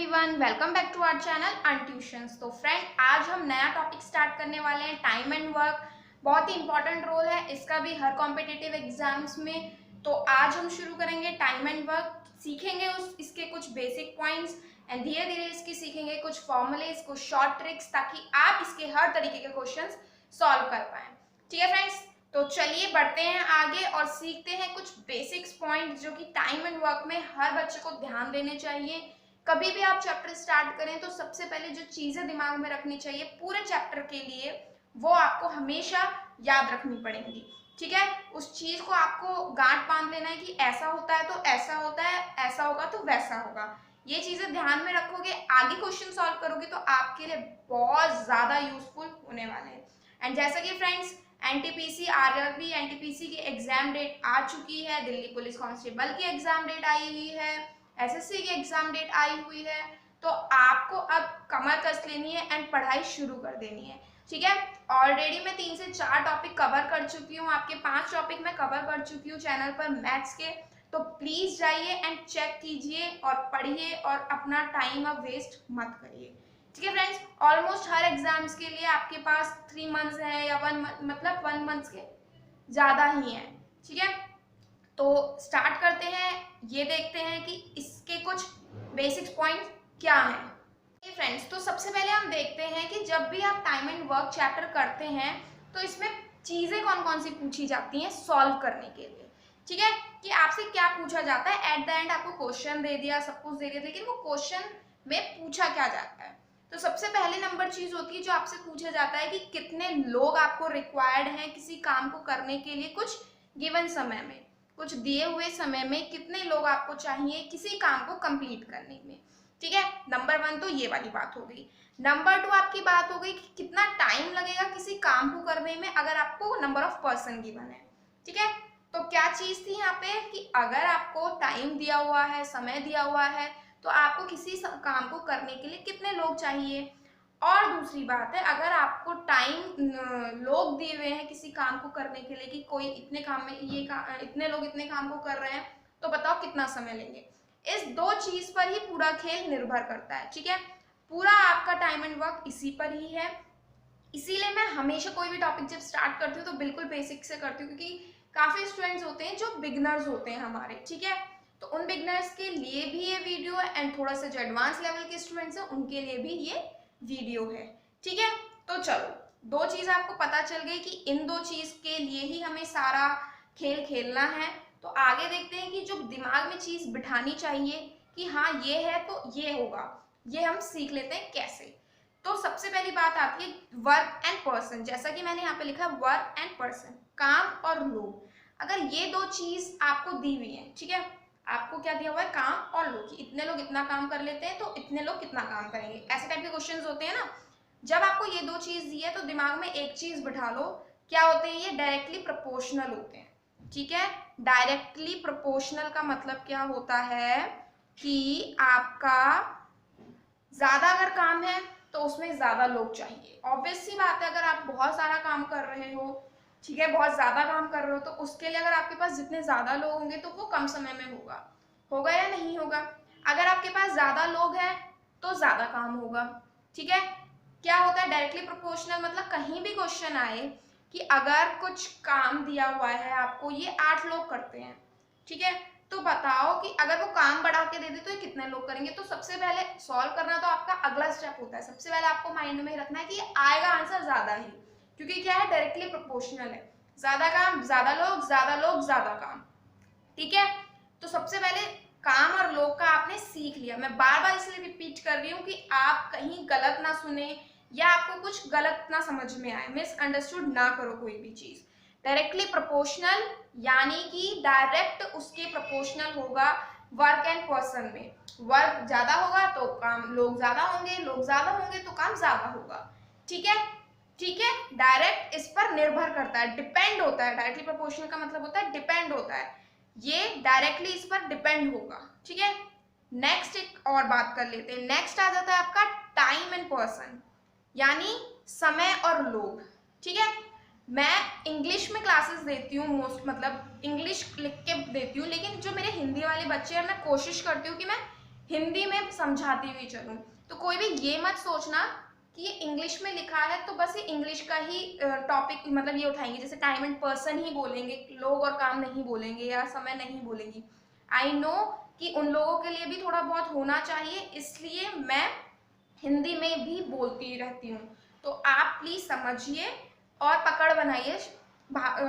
Everyone, welcome back to our channel अनट्यूशंस। तो friend, आज हम नया टॉपिक स्टार्ट करने वाले हैं, टाइम एंड वर्क। बहुत ही इंपॉर्टेंट रोल है इसका भी हर कॉम्पिटिटिव एग्जाम्स में। तो आज हम शुरू करेंगे टाइम एंड वर्क, सीखेंगे इसके कुछ बेसिक पॉइंट्स एंड धीरे धीरे इसकी सीखेंगे कुछ फॉर्मूलेज, कुछ शॉर्ट ट्रिक्स, ताकि आप इसके हर तरीके के क्वेश्चंस सॉल्व कर पाएं। ठीक है फ्रेंड्स, तो चलिए बढ़ते हैं आगे और सीखते हैं कुछ बेसिक्स पॉइंट जो कि टाइम एंड वर्क में हर बच्चे को ध्यान देने चाहिए। कभी भी आप चैप्टर स्टार्ट करें तो सबसे पहले जो चीजें दिमाग में रखनी चाहिए पूरे चैप्टर के लिए, वो आपको हमेशा याद रखनी पड़ेंगी। ठीक है, उस चीज को आपको गांठ बांध लेना है कि ऐसा होता है तो ऐसा होता है, ऐसा होगा तो वैसा होगा। ये चीजें ध्यान में रखोगे, आगे क्वेश्चन सॉल्व करोगे तो आपके लिए बहुत ज्यादा यूजफुल होने वाले हैं। एंड जैसा कि फ्रेंड्स, एनटीपीसी आरआरबी एनटीपीसी की एग्जाम डेट आ चुकी है, दिल्ली पुलिस कांस्टेबल की एग्जाम डेट आई हुई है, एसएससी की एग्जाम डेट आई हुई है। तो आपको अब कमर कस लेनी है एंड पढ़ाई शुरू कर देनी है। ठीक है, ऑलरेडी मैं 3 से 4 टॉपिक कवर कर चुकी हूँ, आपके 5 टॉपिक मैं कवर कर चुकी हूँ चैनल पर मैथ्स के। तो प्लीज जाइए एंड चेक कीजिए और पढ़िए और अपना टाइम अब वेस्ट मत करिए। ठीक है फ्रेंड्स, ऑलमोस्ट हर एग्जाम्स के लिए आपके पास 3 मंथ्स है या 1 मंथ के ज्यादा ही है। ठीक है, तो स्टार्ट करते हैं। ये देखते हैं कि इसके कुछ बेसिक्स पॉइंट्स क्या हैं। फ्रेंड्स, तो सबसे पहले हम देखते हैं कि जब भी आप टाइम एंड वर्क चैप्टर करते हैं तो इसमें चीजें कौन कौन सी पूछी जाती हैं सॉल्व करने के लिए। ठीक है, कि आपसे क्या पूछा जाता है, एट द एंड आपको क्वेश्चन दे दिया, सब कुछ दे दिया, लेकिन वो क्वेश्चन में पूछा क्या जाता है। तो सबसे पहले नंबर चीज होती है जो आपसे पूछा जाता है कि कितने लोग आपको रिक्वायर्ड हैं किसी काम को करने के लिए, कुछ गिवन समय में, कुछ दिए हुए समय में कितने लोग आपको चाहिए किसी काम को कंप्लीट करने में। ठीक है, नंबर 1 तो ये वाली बात हो गई। नंबर 2 आपकी बात हो गई कि कितना टाइम लगेगा किसी काम को करने में, अगर आपको नंबर ऑफ पर्सन गिवन है। ठीक है, तो क्या चीज थी यहाँ पे कि अगर आपको टाइम दिया हुआ है, समय दिया हुआ है, तो आपको किसी काम को करने के लिए कितने लोग चाहिए। और दूसरी बात है, अगर आपको लोग दिए हुए हैं किसी काम को करने के लिए कि कोई इतने काम में इतने लोग इतने काम को कर रहे हैं, तो बताओ कितना समय लेंगे। इस 2 चीज पर ही पूरा खेल निर्भर करता है। ठीक है, पूरा आपका टाइम एंड वर्क इसी पर ही है। इसीलिए मैं हमेशा कोई भी टॉपिक जब स्टार्ट करती हूँ तो बिल्कुल बेसिक से करती हूँ, क्योंकि काफी स्टूडेंट्स होते हैं जो बिगनर्स होते हैं हमारे। ठीक है, तो उन बिगनर्स के लिए भी ये वीडियो है एंड थोड़ा सा जो एडवांस लेवल के स्टूडेंट्स हैं उनके लिए भी ये वीडियो है। ठीक है, तो चलो 2 चीज आपको पता चल गई कि इन 2 चीज के लिए ही हमें सारा खेल खेलना है। तो आगे देखते हैं कि जो दिमाग में चीज बिठानी चाहिए कि हाँ ये है तो ये होगा, ये हम सीख लेते हैं कैसे। तो सबसे पहली बात आती है वर्क एंड पर्सन। जैसा कि मैंने यहाँ पे लिखा वर्क एंड पर्सन, काम और लोग। अगर ये 2 चीज आपको दी हुई है, ठीक है, आपको क्या दिया हुआ है, काम और लोग, इतने लोग इतना काम कर लेते हैं तो इतने लोग कितना काम करेंगे, ऐसे टाइप के क्वेश्चंस होते हैं ना। जब आपको ये 2 चीज दी है तो दिमाग में एक चीज बिठा लो, क्या होते हैं ये, डायरेक्टली प्रोपोर्शनल होते हैं। ठीक है, डायरेक्टली प्रोपोर्शनल का मतलब क्या होता है कि आपका ज्यादा अगर काम है तो उसमें ज्यादा लोग चाहिए। ऑब्वियस सी बात है, अगर आप बहुत सारा काम कर रहे हो, ठीक है, बहुत ज्यादा काम कर रहे हो, तो उसके लिए अगर आपके पास जितने ज्यादा लोग होंगे तो वो कम समय में होगा या नहीं होगा। अगर आपके पास ज्यादा लोग हैं तो ज्यादा काम होगा। ठीक है, क्या होता है डायरेक्टली प्रोपोर्शनल, मतलब कहीं भी क्वेश्चन आए कि अगर कुछ काम दिया हुआ है आपको, ये 8 लोग करते हैं, ठीक है, तो बताओ कि अगर वो काम बढ़ा के दे दे तो ये कितने लोग करेंगे। तो सबसे पहले सॉल्व करना तो आपका अगला स्टेप होता है, सबसे पहले आपको माइंड में रखना है कि आएगा आंसर ज्यादा ही, क्योंकि क्या है, डायरेक्टली प्रोपोर्शनल है, ज्यादा काम ज्यादा लोग, ज्यादा लोग ज्यादा काम। ठीक है, तो सबसे पहले काम और लोग का आपने सीख लिया। मैं बार बार इसलिए रिपीट कर रही हूँ कि आप कहीं गलत ना सुने या आपको कुछ गलत ना समझ में आए, मिसअंडरस्टूड ना करो कोई भी चीज। डायरेक्टली प्रोपोर्शनल यानी कि डायरेक्ट उसके प्रोपोर्शनल होगा वर्क एंड पर्सन में। वर्क ज्यादा होगा तो काम लोग ज्यादा होंगे, लोग ज्यादा होंगे तो काम ज्यादा होगा। ठीक है, ठीक है, डायरेक्ट इस पर निर्भर करता है, डिपेंड होता है। डायरेक्टली प्रोपोर्शनल का मतलब होता है डिपेंड होता है, ये डायरेक्टली इस पर डिपेंड होगा। ठीक है, नेक्स्ट एक और बात कर लेते हैं। नेक्स्ट आ जाता है आपका टाइम एंड पर्सन, यानी समय और लोग। ठीक है, मैं इंग्लिश में क्लासेस देती हूँ मोस्ट, मतलब इंग्लिश लिख के देती हूँ, लेकिन जो मेरे हिंदी वाले बच्चे हैं मैं कोशिश करती हूँ कि मैं हिंदी में समझाती हुई चलूँ। तो कोई भी ये मत सोचना कि ये इंग्लिश में लिखा है तो बस ये इंग्लिश का ही टॉपिक मतलब ये उठाएंगे, जैसे टाइम एंड पर्सन ही बोलेंगे, लोग और काम नहीं बोलेंगे या समय नहीं बोलेंगी। आई नो कि उन लोगों के लिए भी थोड़ा बहुत होना चाहिए, इसलिए मैं हिंदी में भी बोलती रहती हूँ। तो आप प्लीज समझिए और पकड़ बनाइए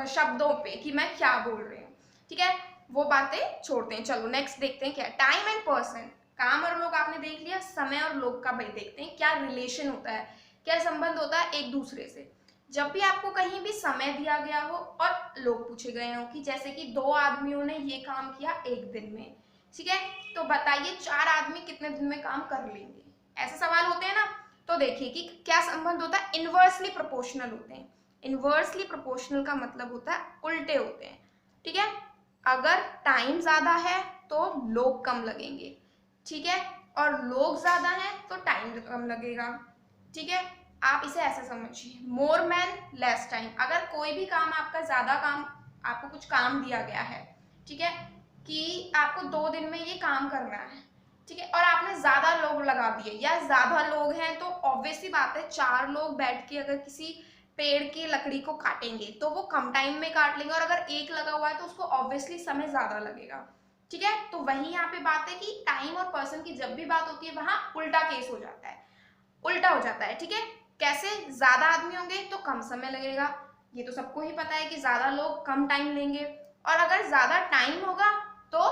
शब्दों पे कि मैं क्या बोल रही हूँ, ठीक है। वो बातें छोड़ते हैं, चलो नेक्स्ट देखते हैं क्या है। टाइम एंड पर्सन, काम और लोग आपने देख लिया, समय और लोग का भाई देखते हैं क्या रिलेशन होता है, क्या संबंध होता है एक दूसरे से। जब भी आपको कहीं भी समय दिया गया हो और लोग पूछे गए हो कि जैसे कि 2 आदमियों ने ये काम किया एक दिन में, ठीक है, तो बताइए 4 आदमी कितने दिन में काम कर लेंगे, ऐसे सवाल होते हैं ना। तो देखिए कि क्या संबंध होता है, इनवर्सली प्रोपोर्शनल होते हैं। इनवर्सली प्रोपोर्शनल का मतलब होता है उल्टे होते हैं, ठीक है। अगर टाइम ज्यादा है तो लोग कम लगेंगे, ठीक है, और लोग ज्यादा हैं तो टाइम कम लगेगा, ठीक है। आप इसे ऐसे समझिए, मोर मैन लेस टाइम। अगर कोई भी काम आपका ज्यादा काम, आपको कुछ काम दिया गया है, ठीक है, कि आपको 2 दिन में ये काम करना है, ठीक है, और आपने ज्यादा लोग लगा दिए या ज्यादा लोग हैं तो ऑब्वियसली बात है 4 लोग बैठ के अगर किसी पेड़ की लकड़ी को काटेंगे तो वो कम टाइम में काट लेंगे, और अगर एक लगा हुआ है तो उसको ऑब्वियसली समय ज्यादा लगेगा, ठीक है। तो वही यहाँ पे बात है कि टाइम और पर्सन की जब भी बात होती है वहां उल्टा केस हो जाता है, उल्टा हो जाता है, ठीक है। कैसे, ज्यादा आदमी होंगे तो कम समय लगेगा, ये तो सबको ही पता है कि ज्यादा लोग कम टाइम लेंगे, और अगर ज्यादा टाइम होगा तो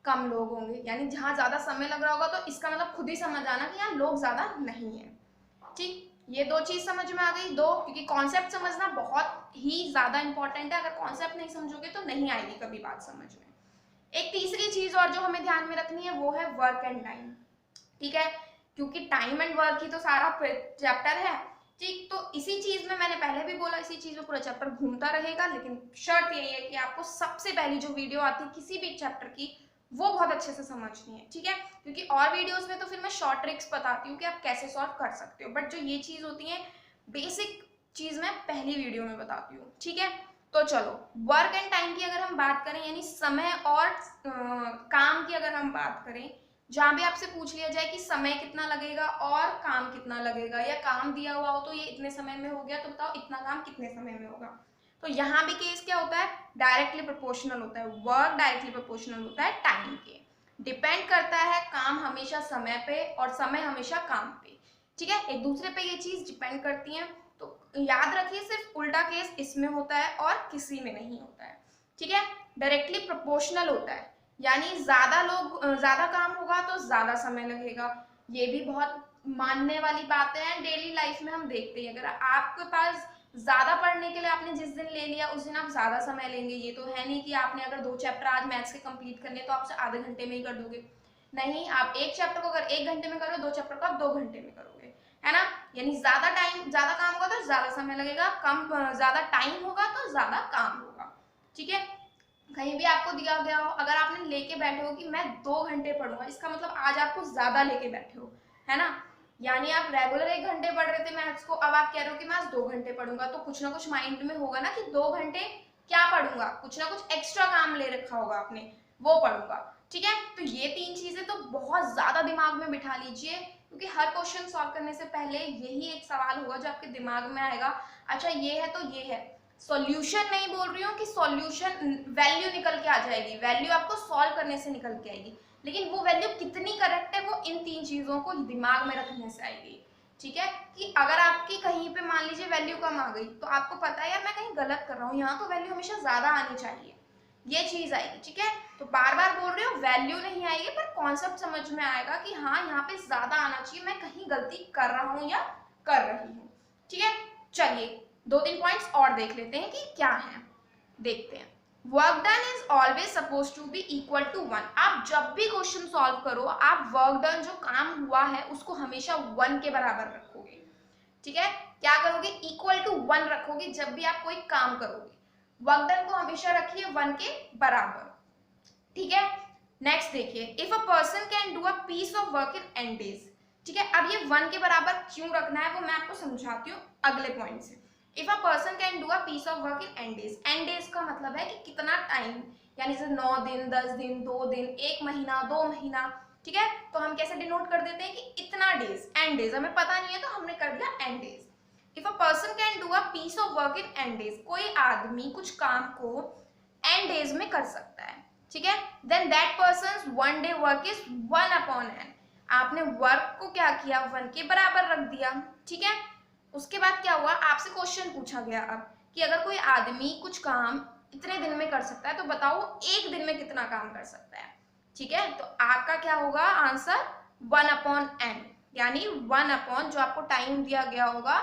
कम लोग होंगे, यानी जहां ज्यादा समय लग रहा होगा तो इसका मतलब खुद ही समझ आना कि यहाँ लोग ज्यादा नहीं है, ठीक। ये 2 चीज समझ में आ गई, दो, क्योंकि कॉन्सेप्ट समझना बहुत ही ज्यादा इंपॉर्टेंट है, अगर कॉन्सेप्ट नहीं समझोगे तो नहीं आएगी कभी बात समझ में। एक तीसरी चीज और जो हमें ध्यान में रखनी है वो है वर्क एंड टाइम, ठीक है, क्योंकि टाइम एंड वर्क ही तो सारा चैप्टर है, ठीक। तो इसी चीज में मैंने पहले भी बोला, इसी चीज में पूरा चैप्टर घूमता रहेगा, लेकिन शर्त यही है कि आपको सबसे पहली जो वीडियो आती है किसी भी चैप्टर की वो बहुत अच्छे से समझनी है, ठीक है, क्योंकि और वीडियोस में तो फिर मैं शॉर्ट ट्रिक्स बताती हूँ कि आप कैसे सॉल्व कर सकते हो, बट जो ये चीज होती है बेसिक चीज मैं पहली वीडियो में बताती हूँ, ठीक है। तो चलो, वर्क एंड टाइम की अगर हम बात करें, यानी समय और काम की अगर हम बात करें, जहां भी आपसे पूछ लिया जाए कि समय कितना लगेगा और काम कितना लगेगा, या काम दिया हुआ हो तो ये इतने समय में हो गया तो बताओ इतना काम कितने समय में होगा, तो यहाँ भी केस क्या होता है, डायरेक्टली प्रोपोर्शनल होता है, वर्क डायरेक्टली प्रोपोर्शनल होता है टाइम के। डिपेंड करता है काम हमेशा समय पे और समय हमेशा काम पे, ठीक है, एक दूसरे पे ये चीज डिपेंड करती है। तो याद रखिए सिर्फ उल्टा केस इसमें होता है और किसी में नहीं होता है, ठीक है। डायरेक्टली प्रोपोर्शनल होता है, यानी ज्यादा लोग, ज्यादा काम होगा तो ज्यादा समय लगेगा, ये भी बहुत मानने वाली बातें हैं, डेली लाइफ में हम देखते हैं। अगर आपके पास ज्यादा पढ़ने के लिए आपने जिस दिन ले लिया उस दिन आप ज्यादा समय लेंगे, ये तो है नहीं कि आपने अगर 2 चैप्टर आज मैथ्स के कंप्लीट करने तो आप आधे घंटे में ही कर दोगे, नहीं, आप एक चैप्टर को अगर 1 घंटे में करो, 2 चैप्टर को आप 2 घंटे में करोगे, है ना। यानी ज्यादा टाइम, ज्यादा काम होगा तो ज्यादा समय लगेगा, कम ज्यादा टाइम होगा तो ज्यादा काम होगा, ठीक है। कहीं भी आपको दिया गया हो, अगर आपने लेके बैठे हो कि मैं 2 घंटे पढ़ूंगा, इसका मतलब आज आपको ज्यादा लेके बैठे हो, है ना। यानी आप रेगुलर 1 घंटे पढ़ रहे थे मैथ्स को, अब आप कह रहे हो कि मैं आज 2 घंटे पढ़ूंगा, तो कुछ ना कुछ माइंड में होगा ना कि 2 घंटे क्या पढ़ूंगा, कुछ ना कुछ एक्स्ट्रा काम ले रखा होगा आपने, वो पढ़ूंगा, ठीक है। तो ये 3 चीजें तो बहुत ज्यादा दिमाग में बिठा लीजिए, क्योंकि हर क्वेश्चन सॉल्व करने से पहले यही एक सवाल होगा जो आपके दिमाग में आएगा, अच्छा ये है तो ये है। सॉल्यूशन नहीं बोल रही हूँ कि सॉल्यूशन वैल्यू निकल के आ जाएगी, वैल्यू आपको सॉल्व करने से निकल के आएगी, लेकिन वो वैल्यू कितनी करेक्ट है वो इन 3 चीजों को दिमाग में रखने से आएगी, ठीक है। कि अगर आपकी कहीं पे मान लीजिए वैल्यू कम आ गई तो आपको पता है यार मैं कहीं गलत कर रहा हूँ, यहाँ तो वैल्यू हमेशा ज्यादा आनी चाहिए, ये चीज आएगी, ठीक है। तो बार बार बोल रही हूँ वैल्यू नहीं आएगी पर कॉन्सेप्ट समझ में आएगा कि हाँ यहाँ पे ज्यादा आना चाहिए, मैं कहीं गलती कर रहा हूँ या कर रही हूँ, ठीक है। चलिए 2-3 पॉइंट्स और देख लेते हैं कि क्या है, देखते हैं। Work done is always suppose to be equal to 1। आप जब भी क्वेश्चन सॉल्व करो आप वर्क डन जो काम हुआ है उसको हमेशा 1 के बराबर रखोगे, ठीक है। क्या करोगे, इक्वल टू 1 रखोगे जब भी आप कोई काम करोगे, वर्क डन को हमेशा रखिए 1 के बराबर, ठीक है। नेक्स्ट देखिए, if a person can do a piece of work in n days, ठीक है। अब ये 1 के बराबर क्यों रखना है वो मैं आपको समझाती हूँ अगले पॉइंट से। If a person can do a piece of work in n days का मतलब है कि कितना टाइम, यानी जैसे 9 दिन, 10 दिन, 2 दिन, 1 महीना, 2 महीना, ठीक है, तो हम कैसे डिनोट कर देते हैं कि इतना डेज, एन डेज, हमें पता नहीं है तो हमने कर दिया n days. If a person can do a piece of work in n days, कोई आदमी कुछ काम को एन डेज में कर सकता है, ठीक है, then that person one day work is 1/n। आपने वर्क को क्या किया, 1 के बराबर रख दिया, ठीक है। उसके बाद क्या हुआ, आपसे क्वेश्चन पूछा गया अब कि अगर कोई आदमी कुछ काम इतने दिन में कर सकता है तो बताओ एक दिन में कितना काम कर सकता है, ठीक है। तो आपका क्या होगा आंसर 1/n, यानी 1 जो आपको टाइम दिया गया होगा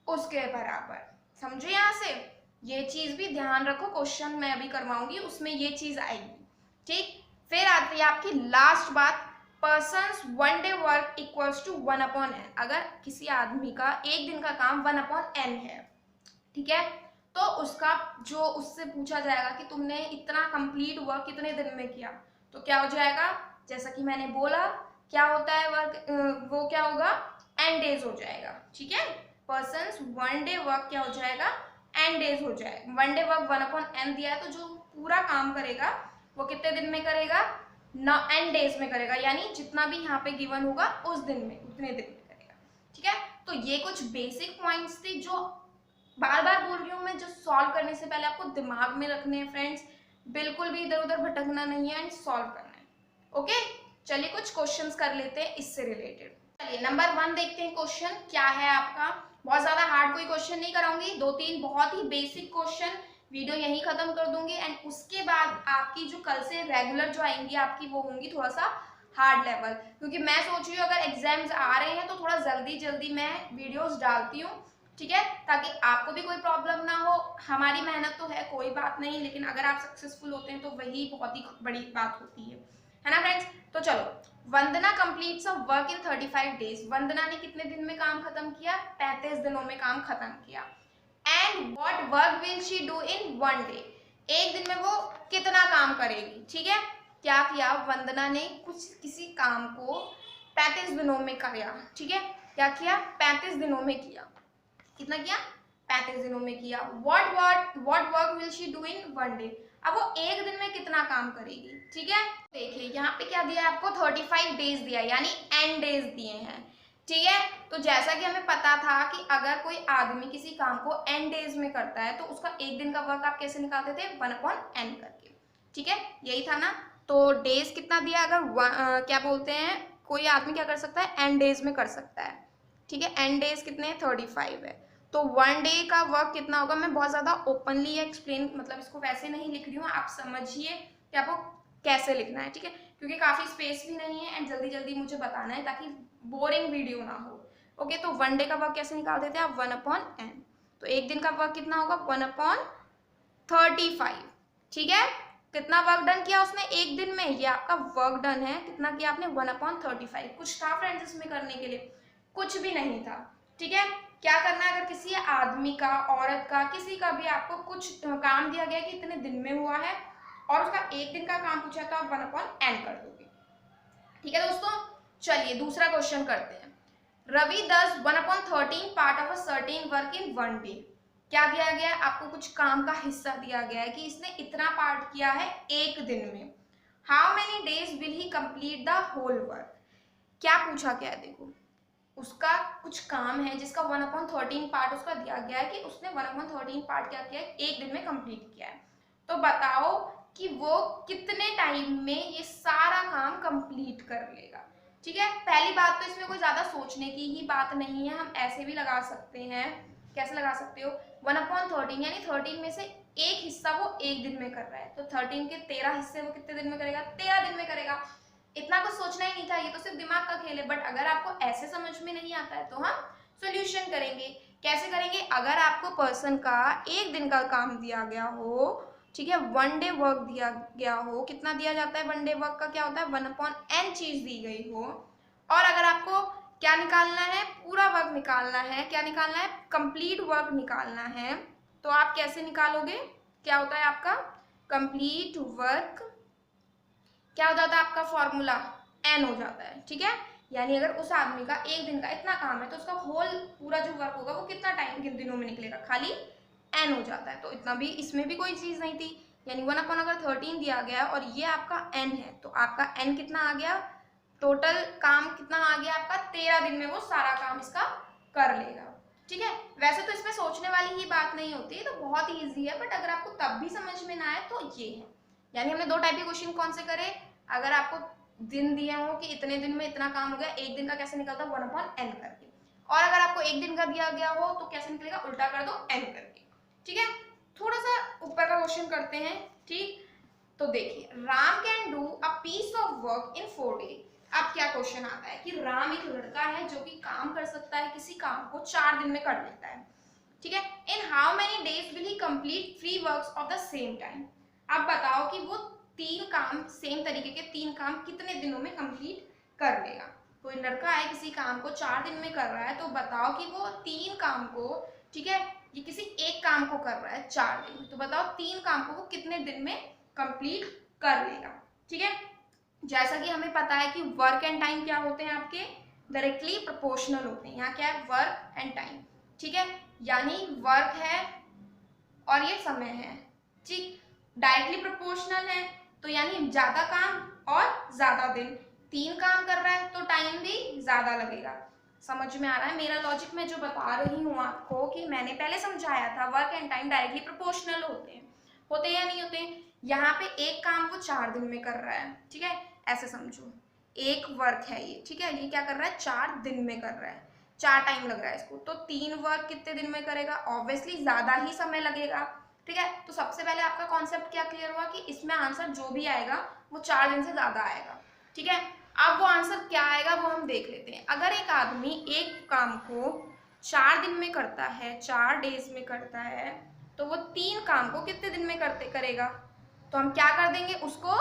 उसके बराबर। समझो, यहाँ से ये चीज भी ध्यान रखो, क्वेश्चन मैं अभी करवाऊंगी उसमें ये चीज आएगी, ठीक। फिर आती है आपकी लास्ट बात, persons one day work equals to 1/n। अगर किसी आदमी का एक दिन का काम 1/n है, ठीक है, तो उसका जो उससे पूछा जाएगा कि तुमने इतना कंप्लीट वर्क कितने दिन में किया, तो क्या हो जाएगा, जैसा कि मैंने बोला क्या होता है वर्क, वो क्या होगा एन डेज हो जाएगा, ठीक है। पर्सन्स वन डे वर्क क्या हो जाएगा, एन डेज हो जाएगा। वन डे वर्क 1/n दिया है तो जो पूरा काम करेगा वो कितने दिन में करेगा, न एन डेज में करेगा, यानी जितना भी यहाँ पे गिवन होगा उस दिन में, उतने दिन में करेगा, ठीक है। तो ये कुछ बेसिक पॉइंट्स थे जो बार बार बोल रही हूँ मैं, जो सॉल्व करने से पहले आपको दिमाग में रखने हैं फ्रेंड्स, बिल्कुल भी इधर उधर भटकना नहीं है एंड सॉल्व करना है। ओके, चलिए कुछ क्वेश्चंस कर लेते हैं इससे रिलेटेड। चलिए नंबर 1 देखते हैं, क्वेश्चन क्या है आपका। बहुत ज्यादा हार्ड कोई क्वेश्चन नहीं कराऊंगी, 2-3 बहुत ही बेसिक क्वेश्चन, वीडियो यहीं खत्म कर दूंगी एंड उसके बाद आपकी जो कल से रेगुलर जो आएंगी आपकी वो होंगी थोड़ा सा हार्ड लेवल, क्योंकि मैं सोच रही हूँ अगर एग्जाम्स आ रहे हैं तो थोड़ा जल्दी जल्दी मैं वीडियोस डालती हूँ, ठीक है, ताकि आपको भी कोई प्रॉब्लम ना हो। हमारी मेहनत तो है कोई बात नहीं, लेकिन अगर आप सक्सेसफुल होते हैं तो वही बहुत ही बड़ी बात होती है ना फ्रेंड्स। तो चलो, Vandana completes a work in 35 days. Vandana ने कितने दिन में काम खत्म किया, 35 दिनों में काम खत्म किया। And what work will she do in 1 day, एक दिन में वो कितना काम करेगी, ठीक है। क्या किया, वंदना ने किसी काम को 35 दिनों में किया, ठीक है, क्या किया 35 दिनों में किया, कितना किया 35 दिनों में किया। What work will she do in 1 day, अब वो एक दिन में कितना काम करेगी, ठीक है। देखिए यहाँ पे क्या दिया है आपको, 35 डेज दिया है, यानी n डेज दिए हैं, ठीक है। तो जैसा कि हमें पता था कि अगर कोई आदमी किसी काम को n डेज में करता है तो उसका एक दिन का वर्क आप कैसे निकालते थे, 1/n करके, ठीक है, यही था ना। तो डेज कितना दिया, अगर क्या बोलते हैं कोई आदमी क्या कर सकता है n डेज में कर सकता है, ठीक है, n डेज कितने 35 है, तो 1 डे का वर्क कितना होगा। मैं बहुत ज़्यादा ओपनली एक्सप्लेन, मतलब इसको वैसे नहीं लिख रही हूँ, आप समझिए कि आपको कैसे लिखना है, ठीक है, क्योंकि काफ़ी स्पेस भी नहीं है एंड जल्दी जल्दी मुझे बताना है ताकि बोरिंग वीडियो ना हो। ओके, तो 1 डे का वर्क कैसे निकाल देते हैं आप, 1/n, तो एक दिन का वर्क कितना होगा 1/35, ठीक है। कितना वर्क डन किया उसने एक दिन में, ये आपका वर्क डन है, कितना किया आपने 1/35। कुछ था फ्रेंड्स इसमें करने के लिए, कुछ भी नहीं था, ठीक है। क्या करना है, अगर किसी आदमी का, औरत का, किसी का भी आपको कुछ काम दिया गया कि इतने दिन में हुआ है और उसका एक दिन का काम पूछा तो आप 1/n कर दोगे, ठीक है दोस्तों। चलिए दूसरा क्वेश्चन करते हैं। Ravi does 1/13 part of a certain work in 1 day. क्या दिया गया है आपको, कुछ काम का हिस्सा दिया गया है कि इसने इतना पार्ट किया है एक दिन में। How many days will he complete the whole work. क्या पूछा गया है, देखो उसका कुछ काम है जिसका 1/13 पार्ट उसका दिया गया है कि उसने 1/13 पार्ट क्या किया है, एक दिन में कंप्लीट किया है। तो बताओ कि वो कितने टाइम में ये सारा काम कंप्लीट कर लेगा, ठीक है। पहली बात तो इसमें कोई ज्यादा सोचने की ही बात नहीं है, हम ऐसे भी लगा सकते हैं। कैसे लगा सकते हो, 1/13 यानी 13 में से एक हिस्सा वो एक दिन में कर रहा है, तो 13 के 13 हिस्से वो कितने दिन में करेगा, 13 दिन में करेगा। इतना कुछ सोचना ही नहीं था, ये तो सिर्फ दिमाग का खेल है। बट अगर आपको ऐसे समझ में नहीं आता है तो हम सॉल्यूशन करेंगे। कैसे करेंगे, अगर आपको पर्सन का एक दिन का काम दिया गया हो, ठीक है, 1 डे वर्क दिया गया हो, कितना दिया जाता है 1 डे वर्क का, क्या होता है 1/n चीज दी गई हो, और अगर आपको क्या निकालना है, पूरा वर्क निकालना है, क्या निकालना है, कंप्लीट वर्क निकालना है, तो आप कैसे निकालोगे, क्या होता है आपका कंप्लीट वर्क, क्या हो जाता है आपका फॉर्मूला n हो जाता है, ठीक है। यानी अगर उस आदमी का एक दिन का इतना काम है तो उसका होल पूरा जो वर्क होगा वो कितना टाइम, किन दिनों में निकलेगा, खाली n हो जाता है। तो इतना भी, इसमें भी कोई चीज नहीं थी, यानी 1/13 दिया गया और ये आपका n है, तो आपका n कितना आ गया टोटल काम कितना आ गया आपका, 13 दिन में वो सारा काम इसका कर लेगा। ठीक है, वैसे तो इसमें सोचने वाली ही बात नहीं होती, तो बहुत ईजी है, बट अगर आपको तब भी समझ में ना आए तो ये है। यानी हमने दो टाइप के क्वेश्चन कौन से करे, अगर आपको दिन दिया हो कि इतने दिन में इतना काम हो गया, एक दिन का कैसे निकलता है 1/n करके, और अगर आपको एक दिन का दिया गया हो तो कैसे निकलेगा, उल्टा कर दो n करके। ठीक है, थोड़ा सा ऊपर का क्वेश्चन करते हैं। ठीक, तो देखिए, Ram can do a piece of work in 4 days. अब क्या क्वेश्चन आता है कि राम एक लड़का है जो कि काम कर सकता है, किसी काम को 4 दिन में कर लेता है। ठीक है, in how many days will he complete 3 works of the same time. अब बताओ कि वो 3 काम, सेम तरीके के 3 काम कितने दिनों में कंप्लीट कर लेगा। कोई लड़का है किसी काम को 4 दिन में कर रहा है, तो बताओ कि वो 3 काम को, ठीक है, ये किसी एक काम को कर रहा है 4 दिन में, तो बताओ 3 काम को वो कितने दिन में कंप्लीट कर लेगा। ठीक है, जैसा कि हमें पता है कि वर्क एंड टाइम क्या होते हैं आपके, डायरेक्टली प्रोपोर्शनल होते हैं। यहाँ क्या है, वर्क एंड टाइम। ठीक है, यानी वर्क है और ये समय है। ठीक, डायरेक्टली प्रोपोर्शनल है तो यानी ज्यादा काम और ज्यादा दिन, 3 काम कर रहा है तो टाइम भी ज्यादा लगेगा। समझ में आ रहा है मेरा लॉजिक? मैं जो बता रही हूँ आपको कि मैंने पहले समझाया था, work and time directly proportional होते हैं, होते हैं या नहीं होते हैं। यहाँ पे एक काम को 4 दिन में कर रहा है। ठीक है, ऐसे समझो, एक वर्क है ये। ठीक है, ये क्या कर रहा है, 4 दिन में कर रहा है, 4 टाइम लग रहा है इसको, तो 3 वर्क कितने दिन में करेगा, ऑब्वियसली ज्यादा ही समय लगेगा। ठीक है, तो सबसे पहले आपका कॉन्सेप्ट क्या क्लियर हुआ कि इसमें आंसर जो भी आएगा वो 4 दिन से ज्यादा आएगा। ठीक है, अब वो आंसर क्या आएगा वो हम देख लेते हैं। अगर एक आदमी एक काम को 4 दिन में करता है, 4 डेज में करता है, तो वो 3 काम को कितने दिन में करेगा, तो हम क्या कर देंगे, उसको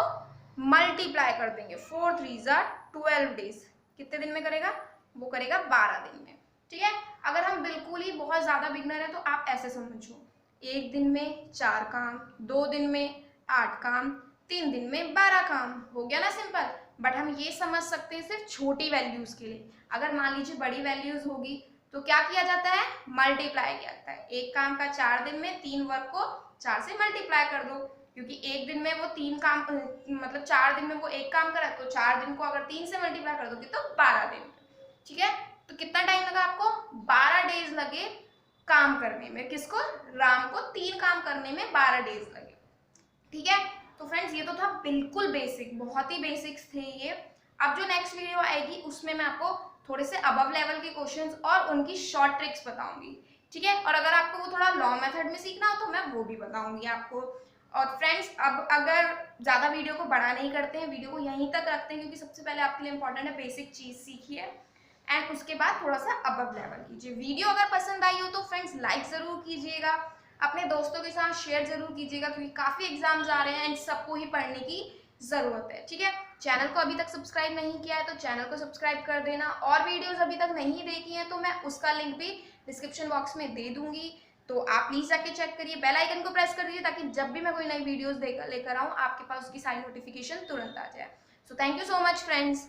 मल्टीप्लाई कर देंगे, 4 3 12 डेज। कितने दिन में करेगा, वो करेगा 12 दिन में। ठीक है, अगर हम बिल्कुल ही बहुत ज्यादा बिगनर है तो आप ऐसे समझो, एक दिन में 4 काम, 2 दिन में 8 काम, 3 दिन में 12 काम, हो गया ना सिंपल। बट हम ये समझ सकते हैं सिर्फ छोटी वैल्यूज के लिए। अगर मान लीजिए बड़ी वैल्यूज होगी तो क्या किया जाता है, मल्टीप्लाई किया जाता है। एक काम का 4 दिन में 3 वर्क को 4 से मल्टीप्लाई कर दो, क्योंकि एक दिन में वो 3 काम, मतलब 4 दिन में वो एक काम करा, तो 4 दिन को अगर 3 से मल्टीप्लाई कर दोगे तो 12 दिन। ठीक है, तो कितना टाइम लगा आपको, 12 डेज लगे काम करने में। किसको, राम को 3 काम करने में 12 डेज लगे। ठीक है, तो फ्रेंड्स ये तो था बिल्कुल बेसिक, बहुत ही बेसिक्स थे ये। अब जो नेक्स्ट वीडियो आएगी उसमें मैं आपको थोड़े से अबव लेवल के क्वेश्चंस और उनकी शॉर्ट ट्रिक्स बताऊंगी। ठीक है, और अगर आपको वो थोड़ा लॉन्ग मेथड में सीखना हो तो मैं वो भी बताऊंगी आपको। और फ्रेंड्स, अब अगर ज़्यादा वीडियो को बड़ा नहीं करते हैं, वीडियो को यहीं तक रखते हैं, क्योंकि सबसे पहले आपके लिए इंपॉर्टेंट है बेसिक चीज़ सीखिए एंड उसके बाद थोड़ा सा अबव लेवल कीजिए। वीडियो अगर पसंद आई हो तो फ्रेंड्स लाइक ज़रूर कीजिएगा, अपने दोस्तों के साथ शेयर जरूर कीजिएगा, क्योंकि काफ़ी एग्जाम्स आ रहे हैं एंड सबको ही पढ़ने की ज़रूरत है। ठीक है, चैनल को अभी तक सब्सक्राइब नहीं किया है तो चैनल को सब्सक्राइब कर देना, और वीडियोस अभी तक नहीं देखी हैं तो मैं उसका लिंक भी डिस्क्रिप्शन बॉक्स में दे दूंगी, तो आप प्लीज़ जाके चेक करिए। बेल आइकन को प्रेस कर दीजिए ताकि जब भी मैं कोई नई वीडियोस लेकर आऊँ आपके पास उसकी सारी नोटिफिकेशन तुरंत आ जाए। So thank you so much friends.